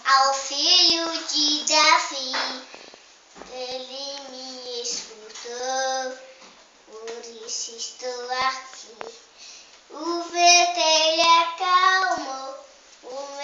ao filho de Davi. Ele me escutou, por isso estou aqui. O vento ele acalmou, o